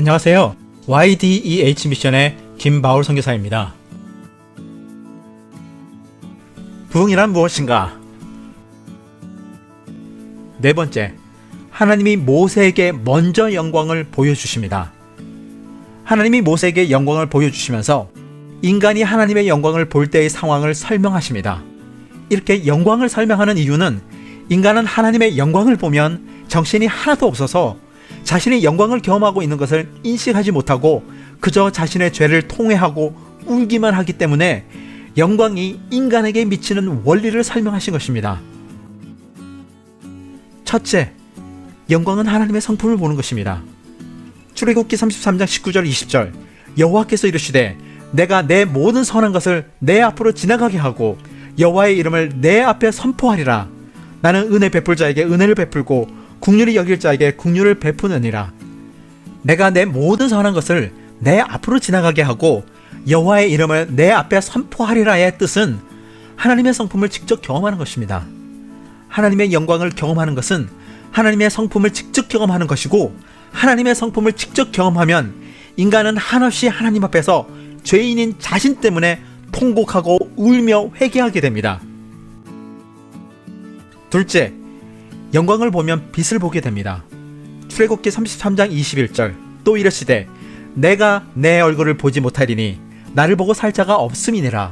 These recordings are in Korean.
안녕하세요. YDEH 미션의 김바울 선교사입니다. 부흥이란 무엇인가? 네 번째, 하나님이 모세에게 먼저 영광을 보여주십니다. 하나님이 모세에게 영광을 보여주시면서 인간이 하나님의 영광을 볼 때의 상황을 설명하십니다. 이렇게 영광을 설명하는 이유는 인간은 하나님의 영광을 보면 정신이 하나도 없어서 자신이 영광을 경험하고 있는 것을 인식하지 못하고 그저 자신의 죄를 통회하고 울기만 하기 때문에 영광이 인간에게 미치는 원리를 설명하신 것입니다. 첫째, 영광은 하나님의 성품을 보는 것입니다. 출애굽기 33장 19절 20절 여호와께서 이르시되 내가 내 모든 선한 것을 내 앞으로 지나가게 하고 여호와의 이름을 내 앞에 선포하리라. 나는 은혜 베풀 자에게 은혜를 베풀고 긍휼히 여길 자에게 긍휼을 베푸느니라. 내가 내 모든 선한 것을 내 앞으로 지나가게 하고 여호와의 이름을 내 앞에 선포하리라의 뜻은 하나님의 성품을 직접 경험하는 것입니다. 하나님의 영광을 경험하는 것은 하나님의 성품을 직접 경험하는 것이고, 하나님의 성품을 직접 경험하면 인간은 한없이 하나님 앞에서 죄인인 자신 때문에 통곡하고 울며 회개하게 됩니다. 둘째, 영광을 보면 빛을 보게 됩니다. 출애굽기 33장 21절 또 이르시되 내가 내 얼굴을 보지 못하리니 나를 보고 살 자가 없음이니라.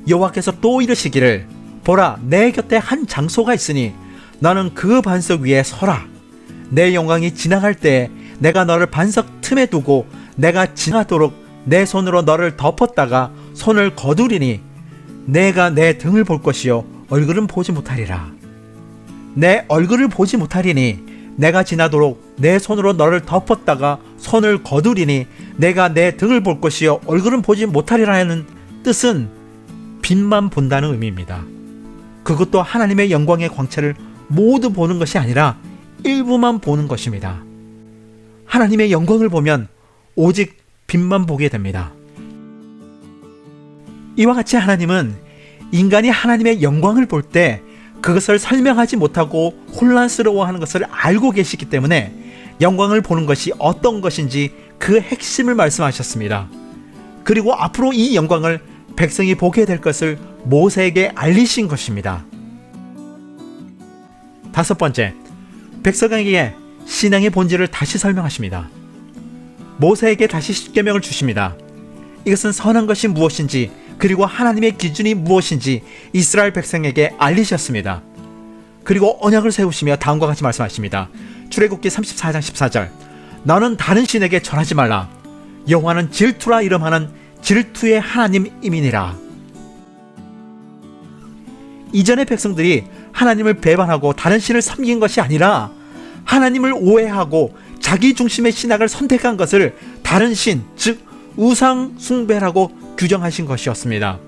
여호와께서 또 이르시기를 보라 내 곁에 한 장소가 있으니 너는 그 반석 위에 서라. 내 영광이 지나갈 때에 내가 너를 반석 틈에 두고 내가 지나도록 내 손으로 너를 덮었다가 손을 거두리니 내가 내 등을 볼 것이요 얼굴은 보지 못하리라. 내 얼굴을 보지 못하리니 내가 지나도록 내 손으로 너를 덮었다가 손을 거두리니 내가 내 등을 볼 것이요 얼굴은 보지 못하리라는 뜻은 빛만 본다는 의미입니다. 그것도 하나님의 영광의 광채를 모두 보는 것이 아니라 일부만 보는 것입니다. 하나님의 영광을 보면 오직 빛만 보게 됩니다. 이와 같이 하나님은 인간이 하나님의 영광을 볼 때 그것을 설명하지 못하고 혼란스러워하는 것을 알고 계시기 때문에 영광을 보는 것이 어떤 것인지 그 핵심을 말씀하셨습니다. 그리고 앞으로 이 영광을 백성이 보게 될 것을 모세에게 알리신 것입니다. 다섯 번째, 백성에게 신앙의 본질을 다시 설명하십니다. 모세에게 다시 십계명을 주십니다. 이것은 선한 것이 무엇인지 그리고 하나님의 기준이 무엇인지 이스라엘 백성에게 알리셨습니다. 그리고 언약을 세우시며 다음과 같이 말씀하십니다. 출애굽기 34장 14절 너는 다른 신에게 절하지 말라. 여호와는 질투라 이름하는 질투의 하나님이니라. 이전의 백성들이 하나님을 배반하고 다른 신을 섬긴 것이 아니라 하나님을 오해하고 자기 중심의 신학을 선택한 것을 다른 신, 즉 우상 숭배라고 규정하신 것이었습니다.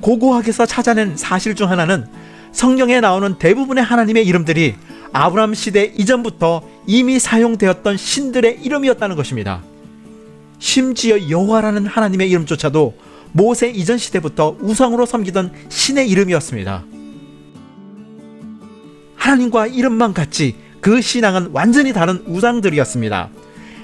고고학에서 찾아낸 사실 중 하나는 성경에 나오는 대부분의 하나님의 이름들이 아브라함 시대 이전부터 이미 사용되었던 신들의 이름이었다는 것입니다. 심지어 여호와라는 하나님의 이름조차도 모세 이전 시대부터 우상으로 섬기던 신의 이름이었습니다. 하나님과 이름만 같이 그 신앙은 완전히 다른 우상들이었습니다.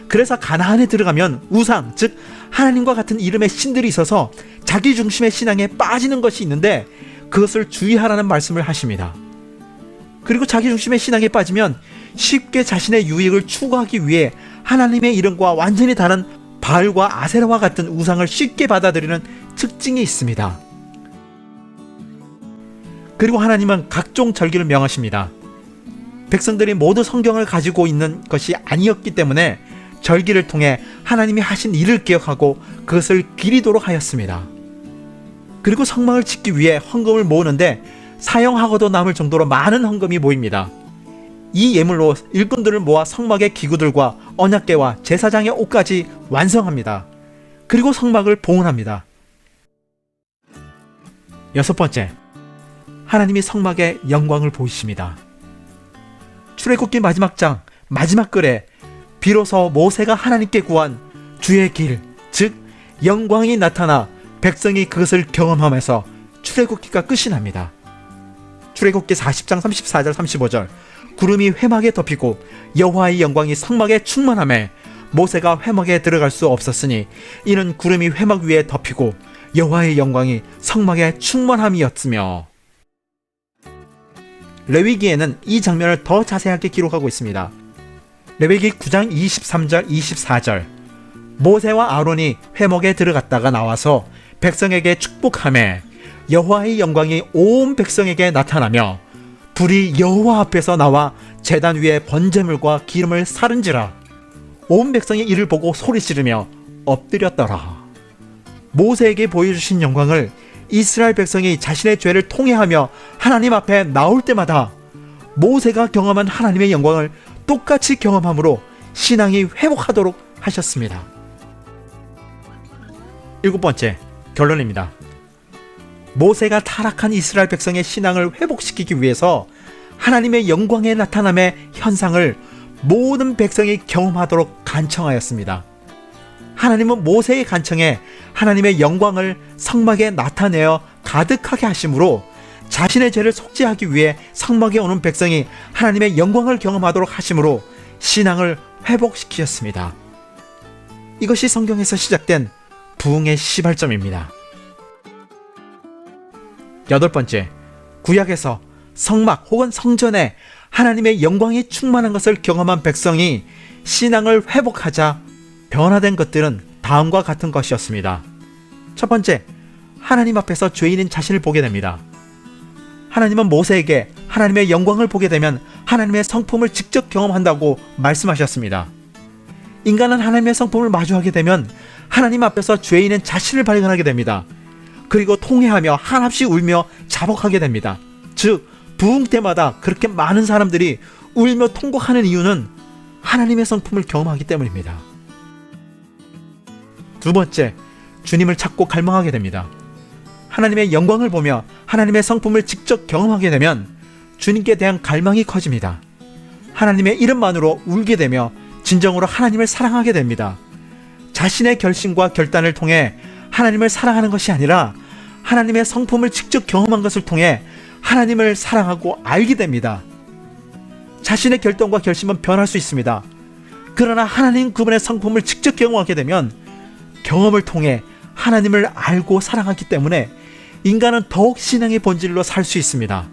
그래서 가나안에 들어가면 우상, 즉 하나님과 같은 이름의 신들이 있어서 자기 중심의 신앙에 빠지는 것이 있는데 그것을 주의하라는 말씀을 하십니다. 그리고 자기 중심의 신앙에 빠지면 쉽게 자신의 유익을 추구하기 위해 하나님의 이름과 완전히 다른 바알과 아세라와 같은 우상을 쉽게 받아들이는 특징이 있습니다. 그리고 하나님은 각종 절기를 명하십니다. 백성들이 모두 성경을 가지고 있는 것이 아니었기 때문에 절기를 통해 하나님이 하신 일을 기억하고 그것을 기리도록 하였습니다. 그리고 성막을 짓기 위해 헌금을 모으는데 사용하고도 남을 정도로 많은 헌금이 모입니다. 이 예물로 일꾼들을 모아 성막의 기구들과 언약궤와 제사장의 옷까지 완성합니다. 그리고 성막을 봉헌합니다. 여섯 번째, 하나님이 성막의 영광을 보이십니다. 출애굽기 마지막 장 마지막 글에 비로소 모세가 하나님께 구한 주의 길, 즉 영광이 나타나 백성이 그것을 경험하면서 출애굽기가 끝이 납니다. 출애굽기 40장 34절 35절 구름이 회막에 덮이고 여호와의 영광이 성막에 충만하매 모세가 회막에 들어갈 수 없었으니 이는 구름이 회막 위에 덮이고 여호와의 영광이 성막에 충만함이었으며. 레위기에는 이 장면을 더 자세하게 기록하고 있습니다. 레위기 9장 23절 24절 모세와 아론이 회막에 들어갔다가 나와서 백성에게 축복하매 여호와의 영광이 온 백성에게 나타나며 불이 여호와 앞에서 나와 제단 위에 번제물과 기름을 사른지라. 온 백성이 이를 보고 소리 지르며 엎드렸더라. 모세에게 보여주신 영광을 이스라엘 백성이 자신의 죄를 통회하며 하나님 앞에 나올 때마다 모세가 경험한 하나님의 영광을 똑같이 경험함으로 신앙이 회복하도록 하셨습니다. 7번째, 결론입니다. 모세가 타락한 이스라엘 백성의 신앙을 회복시키기 위해서 하나님의 영광의 나타남의 현상을 모든 백성이 경험하도록 간청하였습니다. 하나님은 모세의 간청에 하나님의 영광을 성막에 나타내어 가득하게 하심으로 자신의 죄를 속죄하기 위해 성막에 오는 백성이 하나님의 영광을 경험하도록 하심으로 신앙을 회복시키셨습니다. 이것이 성경에서 시작된 부흥의 시발점입니다. 8번째, 구약에서 성막 혹은 성전에 하나님의 영광이 충만한 것을 경험한 백성이 신앙을 회복하자 변화된 것들은 다음과 같은 것이었습니다. 첫 번째, 하나님 앞에서 죄인인 자신을 보게 됩니다. 하나님은 모세에게 하나님의 영광을 보게 되면 하나님의 성품을 직접 경험한다고 말씀하셨습니다. 인간은 하나님의 성품을 마주하게 되면 하나님 앞에서 죄인인 자신을 발견하게 됩니다. 그리고 통회하며 한없이 울며 자복하게 됩니다. 즉, 부흥 때마다 그렇게 많은 사람들이 울며 통곡하는 이유는 하나님의 성품을 경험하기 때문입니다. 두 번째, 주님을 찾고 갈망하게 됩니다. 하나님의 영광을 보며 하나님의 성품을 직접 경험하게 되면 주님께 대한 갈망이 커집니다. 하나님의 이름만으로 울게 되며 진정으로 하나님을 사랑하게 됩니다. 자신의 결심과 결단을 통해 하나님을 사랑하는 것이 아니라 하나님의 성품을 직접 경험한 것을 통해 하나님을 사랑하고 알게 됩니다. 자신의 결정과 결심은 변할 수 있습니다. 그러나 하나님 그분의 성품을 직접 경험하게 되면 경험을 통해 하나님을 알고 사랑하기 때문에 인간은 더욱 신앙의 본질로 살 수 있습니다.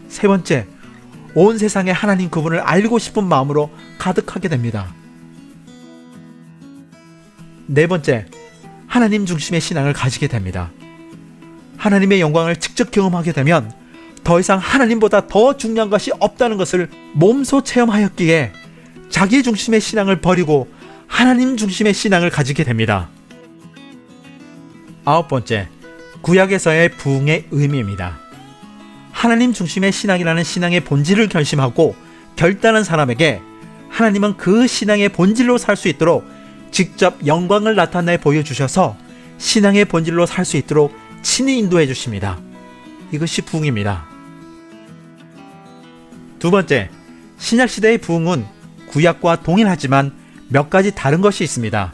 세 번째, 온 세상에 하나님 그분을 알고 싶은 마음으로 가득하게 됩니다. 네 번째, 하나님 중심의 신앙을 가지게 됩니다. 하나님의 영광을 직접 경험하게 되면 더 이상 하나님보다 더 중요한 것이 없다는 것을 몸소 체험하였기에 자기 중심의 신앙을 버리고 하나님 중심의 신앙을 가지게 됩니다. 9번째, 구약에서의 부흥의 의미입니다. 하나님 중심의 신앙이라는 신앙의 본질을 결심하고 결단한 사람에게 하나님은 그 신앙의 본질로 살 수 있도록 직접 영광을 나타내 보여주셔서 신앙의 본질로 살 수 있도록 친히 인도해 주십니다. 이것이 부흥입니다. 두 번째, 신약시대의 부흥은 구약과 동일하지만 몇 가지 다른 것이 있습니다.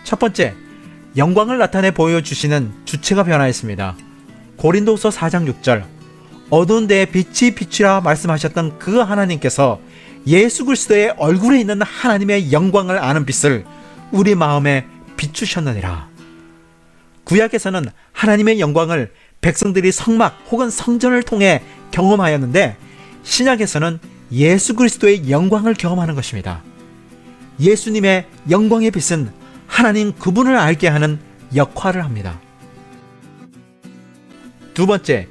첫 번째, 영광을 나타내 보여주시는 주체가 변화했습니다. 고린도서 4장 6절, 어두운 데에 빛이 비추라 말씀하셨던 그 하나님께서 예수 그리스도의 얼굴에 있는 하나님의 영광을 아는 빛을 우리 마음에 비추셨느니라. 구약에서는 하나님의 영광을 백성들이 성막 혹은 성전을 통해 경험하였는데 신약에서는 예수 그리스도의 영광을 경험하는 것입니다. 예수님의 영광의 빛은 하나님 그분을 알게 하는 역할을 합니다. 두 번째,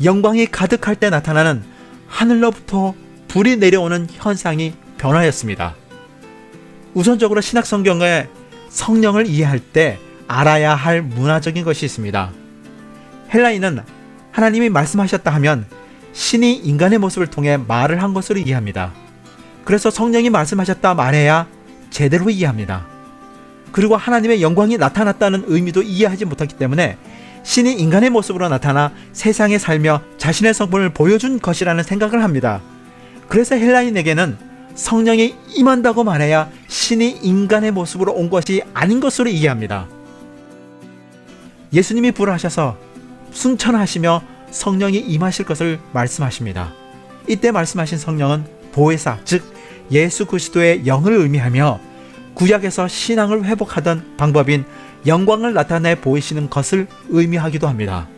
영광이 가득할 때 나타나는 하늘로부터 불이 내려오는 현상이 변화였습니다. 우선적으로 신약 성경의 성령을 이해할 때 알아야 할 문화적인 것이 있습니다. 헬라인은 하나님이 말씀하셨다 하면 신이 인간의 모습을 통해 말을 한 것으로 이해합니다. 그래서 성령이 말씀하셨다 말해야 제대로 이해합니다. 그리고 하나님의 영광이 나타났다는 의미도 이해하지 못하기 때문에 신이 인간의 모습으로 나타나 세상에 살며 자신의 성품을 보여준 것이라는 생각을 합니다. 그래서 헬라인에게는 성령이 임한다고 말해야 신이 인간의 모습으로 온 것이 아닌 것으로 이해합니다. 예수님이 부활하셔서 승천하시며 성령이 임하실 것을 말씀하십니다. 이때 말씀하신 성령은 보혜사, 즉 예수 그리스도의 영을 의미하며 구약에서 신앙을 회복하던 방법인 영광을 나타내 보이시는 것을 의미하기도 합니다.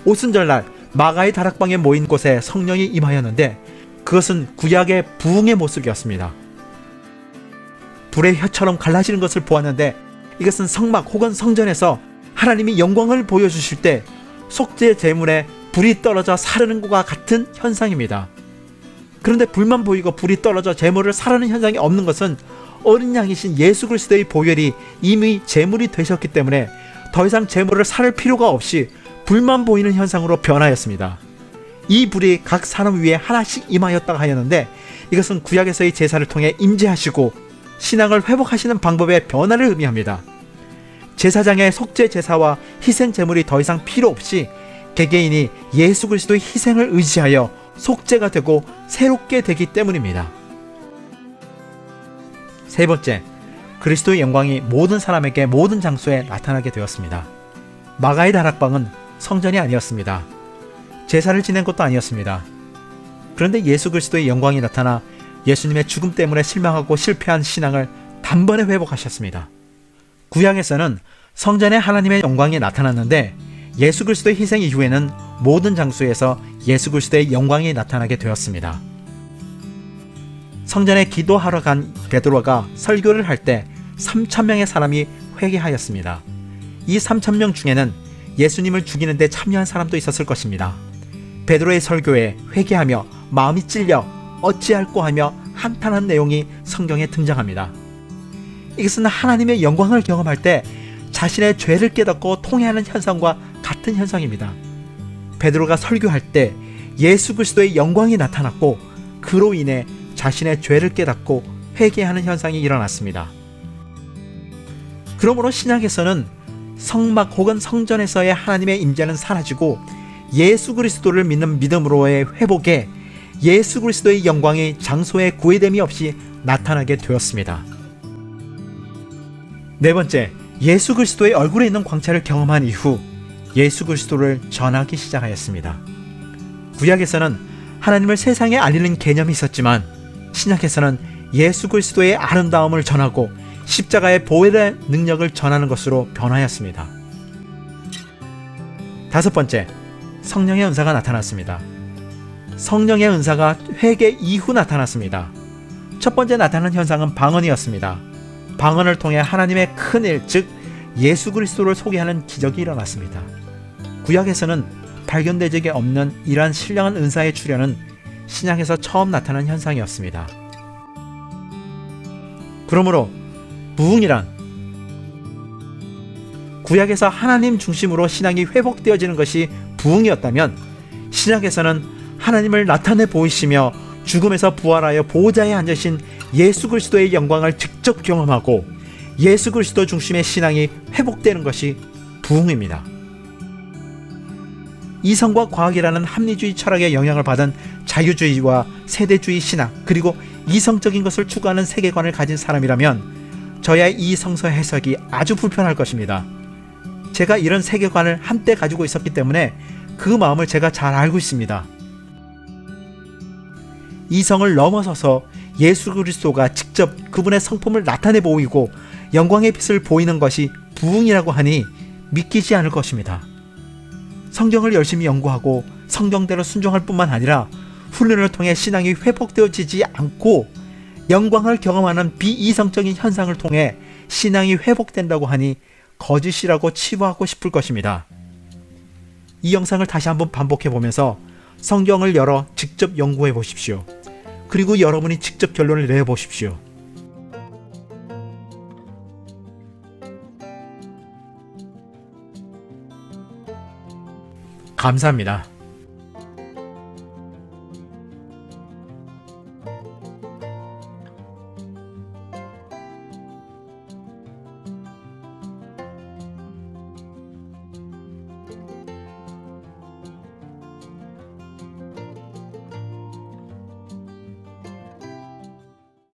오순절날 마가의 다락방에 모인 곳에 성령이 임하였는데 그것은 구약의 부흥의 모습이었습니다. 불의 혀처럼 갈라지는 것을 보았는데 이것은 성막 혹은 성전에서 하나님이 영광을 보여주실 때 속죄 제물에 불이 떨어져 사르는 것과 같은 현상입니다. 그런데 불만 보이고 불이 떨어져 제물을 사르는 현상이 없는 것은 어린 양이신 예수 그리스도의 보혈이 이미 제물이 되셨기 때문에 더 이상 제물을 사를 필요가 없이 불만 보이는 현상으로 변하였습니다. 이 불이 각 사람 위에 하나씩 임하였다고 하였는데 이것은 구약에서의 제사를 통해 임재하시고 신앙을 회복하시는 방법의 변화를 의미합니다. 제사장의 속죄 제사와 희생 제물이 더 이상 필요 없이 개개인이 예수 그리스도의 희생을 의지하여 속죄가 되고 새롭게 되기 때문입니다. 세 번째, 그리스도의 영광이 모든 사람에게 모든 장소에 나타나게 되었습니다. 마가의 다락방은 성전이 아니었습니다. 제사를 지낸 것도 아니었습니다. 그런데 예수 그리스도의 영광이 나타나 예수님의 죽음 때문에 실망하고 실패한 신앙을 단번에 회복하셨습니다. 구약에서는 성전에 하나님의 영광이 나타났는데 예수 그리스도의 희생 이후에는 모든 장소에서 예수 그리스도의 영광이 나타나게 되었습니다. 성전에 기도하러 간 베드로가 설교를 할 때 3,000명의 사람이 회개하였습니다. 이 3,000명 중에는 예수님을 죽이는데 참여한 사람도 있었을 것입니다. 베드로의 설교에 회개하며 마음이 찔려 어찌할꼬 하며 한탄한 내용이 성경에 등장합니다. 이것은 하나님의 영광을 경험할 때 자신의 죄를 깨닫고 통회하는 현상과 같은 현상입니다. 베드로가 설교할 때 예수 그리스도의 영광이 나타났고 그로 인해 자신의 죄를 깨닫고 회개하는 현상이 일어났습니다. 그러므로 신약에서는 성막 혹은 성전에서의 하나님의 임재는 사라지고 예수 그리스도를 믿는 믿음으로의 회복에 예수 그리스도의 영광이 장소에 구애됨이 없이 나타나게 되었습니다. 네 번째, 예수 그리스도의 얼굴에 있는 광채를 경험한 이후 예수 그리스도를 전하기 시작하였습니다. 구약에서는 하나님을 세상에 알리는 개념이 있었지만 신약에서는 예수 그리스도의 아름다움을 전하고 십자가의 보혈의 능력을 전하는 것으로 변하였습니다. 다섯 번째, 성령의 은사가 나타났습니다. 성령의 은사가 회개 이후 나타났습니다. 첫 번째 나타난 현상은 방언이었습니다. 방언을 통해 하나님의 큰 일, 즉 예수 그리스도를 소개하는 기적이 일어났습니다. 구약에서는 발견된 적이 없는 이러한 신령한 은사의 출현은 신약에서 처음 나타난 현상이었습니다. 그러므로 부흥이란 구약에서 하나님 중심으로 신앙이 회복되어지는 것이 부흥이었다면 신약에서는 하나님을 나타내 보이시며 죽음에서 부활하여 보좌에 앉으신 예수 그리스도의 영광을 직접 경험하고 예수 그리스도 중심의 신앙이 회복되는 것이 부흥입니다. 이성과 과학이라는 합리주의 철학의 영향을 받은 자유주의와 세대주의 신학 그리고 이성적인 것을 추구하는 세계관을 가진 사람이라면 저의 이 성서 해석이 아주 불편할 것입니다. 제가 이런 세계관을 한때 가지고 있었기 때문에 그 마음을 제가 잘 알고 있습니다. 이성을 넘어서서 예수 그리스도가 직접 그분의 성품을 나타내 보이고 영광의 빛을 보이는 것이 부흥이라고 하니 믿기지 않을 것입니다. 성경을 열심히 연구하고 성경대로 순종할 뿐만 아니라 훈련을 통해 신앙이 회복되어지지 않고 영광을 경험하는 비이성적인 현상을 통해 신앙이 회복된다고 하니 거짓이라고 치부하고 싶을 것입니다. 이 영상을 다시 한번 반복해 보면서 성경을 열어 직접 연구해 보십시오. 그리고 여러분이 직접 결론을 내보십시오. 감사합니다.